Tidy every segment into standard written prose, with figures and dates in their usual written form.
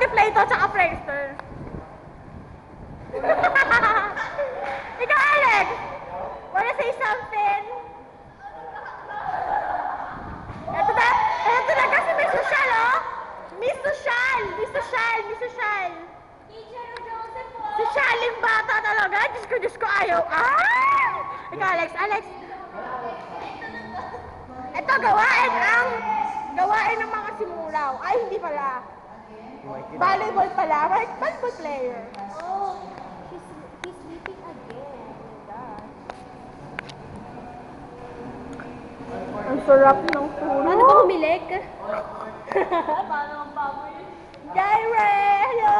multiplay to, tsaka Friendster. Ikaw, Alex! Wanna say something? Ito na kasi may social, oh! Miss Social! Miss Social! Miss Social! Socialing bata talaga! Diyos ko, ayaw! Ah! Ikaw, Alex! Ito, gawain ng mga simulaw. Ay, hindi pala. Volleyball pala. Volleyball player. Oh, he's sleeping again. Ang sarap ng tulog. Ano ba humilik? Paano ang baboy? Jaire! Hello!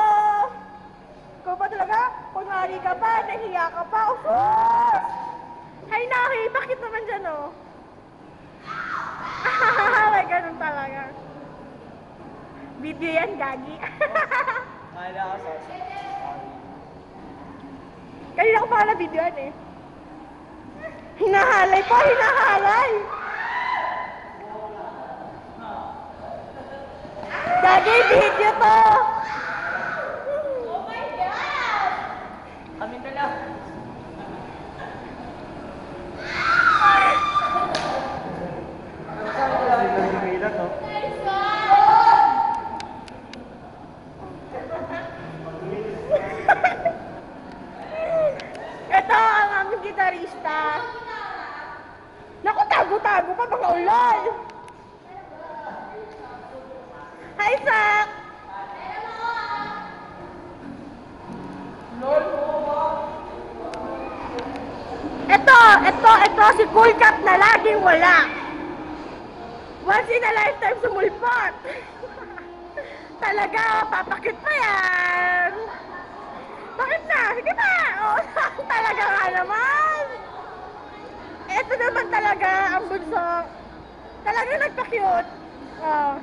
Ikaw ba talaga? Kunwari ka pa, nahiya ka pa. Sus! Hay Nahi, bakit naman dyan, oh? May ganun talaga. Video yan, gagi. Kala ka sa Kanina ko pala video yan, eh. Hinahalay pa, hinahalay! Gagi, video to! Oh my God! Amin ka lang. Ito ang aming gitarista. Naku, tago-tago pa mga ulol. Hi, Sak! Ito, si Cool Cat na laging wala. Once in a lifetime sumulpot. Talaga, papakit pa yan. Bakit na? Sige pa! Oh, talaga nga naman! Ito naman talaga ang bunso. Talaga nagpa-cute. Oh.